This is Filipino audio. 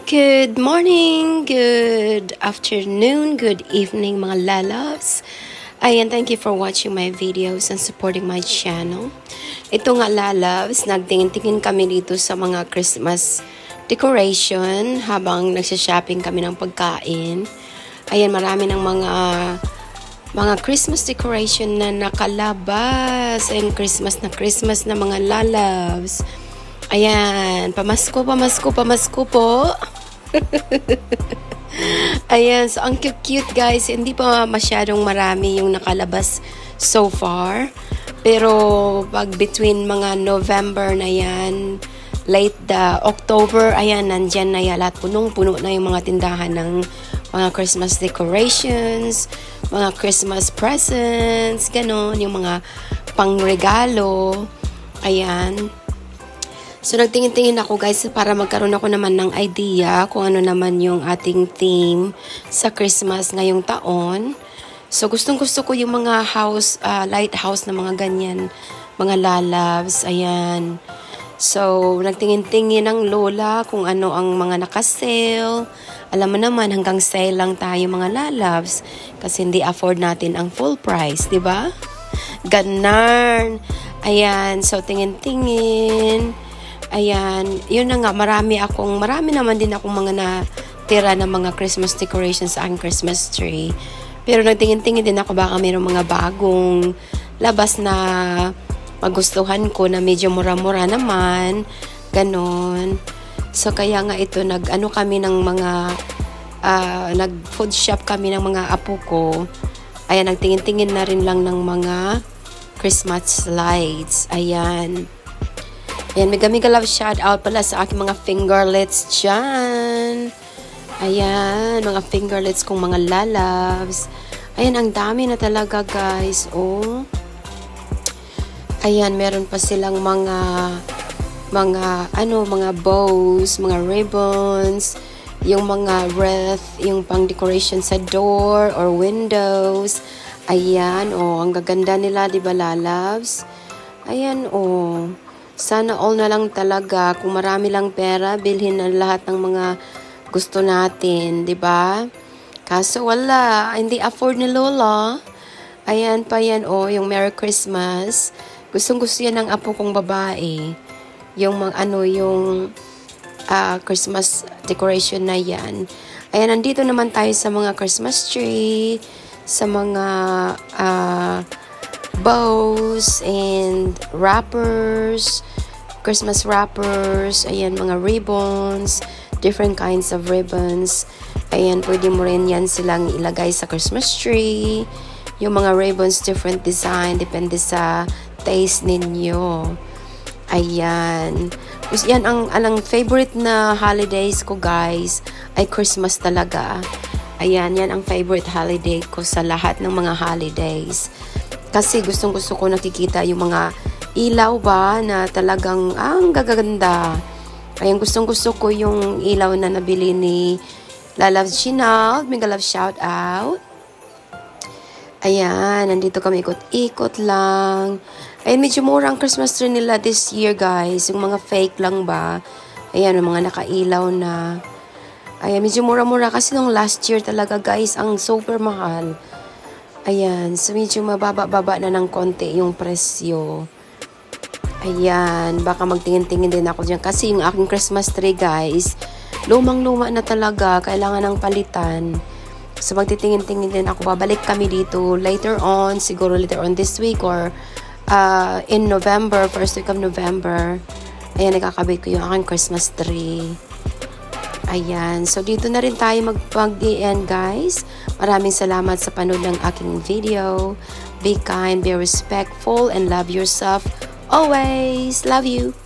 Good morning, good afternoon, good evening mga lalabs. Ayan, thank you for watching my videos and supporting my channel. Ito nga lalabs, nagtingin-tingin kami dito sa mga Christmas decoration habang nagsha-shopping kami ng pagkain. Ayan, marami ng mga Christmas decoration na nakalabas. Ayan, Christmas na mga lalabs. Ayan, pamasko po. Ayan, so ang cute guys. Hindi pa masyadong marami yung nakalabas so far. Pero pag between mga November na yan, late October, ayan, nandyan na yan. Lahat punong-puno na yung mga tindahan ng mga Christmas decorations, mga Christmas presents, ganon, yung mga pangregalo. Ayan. So, nagtingin-tingin ako guys para magkaroon ako naman ng idea kung ano naman yung ating theme sa Christmas ngayong taon. So, gustong-gusto ko yung mga lighthouse na mga ganyan, mga lalabs, ayan. So, nagtingin-tingin ng lola kung ano ang mga nakasale. Alam mo naman, hanggang sale lang tayo mga lalabs kasi hindi afford natin ang full price, di ba? Ganarn. Ayan, so tingin-tingin. Ayan, yun na nga, marami naman din akong mga natira na mga Christmas decorations sa aking Christmas tree. Pero nagtingin-tingin din ako baka mayroong mga bagong labas na magustuhan ko na medyo mura-mura naman. Ganon. So, kaya nga ito, kami ng mga, nag-food shop kami ng mga apo ko. Ayan, nagtingin-tingin na rin lang ng mga Christmas lights. Ayan. Ayan, mega love shout out pala sa aking mga fingerlets dyan. Ayan, mga fingerlets kong mga lalabs. Ayan, ang dami na talaga guys. Oh. Ayan, meron pa silang mga bows, mga ribbons, yung mga wreath, yung pang decoration sa door or windows. Ayan, oh, ang gaganda nila, di ba lalabs? Ayan, oh. Sana all na lang talaga. Kung marami lang pera, bilhin na lahat ng mga gusto natin, 'di ba? Kaso wala, hindi afford ni Lola. Ayan pa yan, oh, yung Merry Christmas. Gustong-gusto yan ng apo kong babae. Yung yung Christmas decoration na yan. Ayan, nandito naman tayo sa mga Christmas tree, sa mga bows and wrappers, Christmas wrappers, ayan, mga ribbons, different kinds of ribbons. Ayan, pwede mo rin yan silang ilagay sa Christmas tree. Yung mga ribbons, different design, depende sa taste ninyo. Ayan. Yan, ang favorite na holidays ko guys, ay Christmas talaga. Ayan, yan ang favorite holiday ko sa lahat ng mga holidays. Kasi gustong-gusto ko nakikita yung mga ilaw ba na talagang ang gaganda. Ayan, gustong-gusto ko yung ilaw na nabili ni Lalab Chinald. Mega love shout out. Ayan, nandito kami ikot-ikot lang. Ayan, medyo mura ang Christmas tree nila this year guys. Yung mga fake lang ba. Ayan, yung mga nakailaw na. Ayan, medyo mura-mura kasi nung last year talaga guys, ang super mahal. Ayan, so medyo mababa-baba na ng konti yung presyo. Ayan, baka magtingin-tingin din ako dyan. Kasi yung aking Christmas tree guys, lumang-luma na talaga. Kailangan ng palitan. So magtitingin-tingin din ako. Babalik kami dito later on. Siguro later on this week or in November, first week of November. Ayan, nakakabit ko yung aking Christmas tree. Ayan, so dito na rin tayo magpag-end guys. Maraming salamat sa panood ng aking video. Be kind, be respectful, and love yourself always. Love you.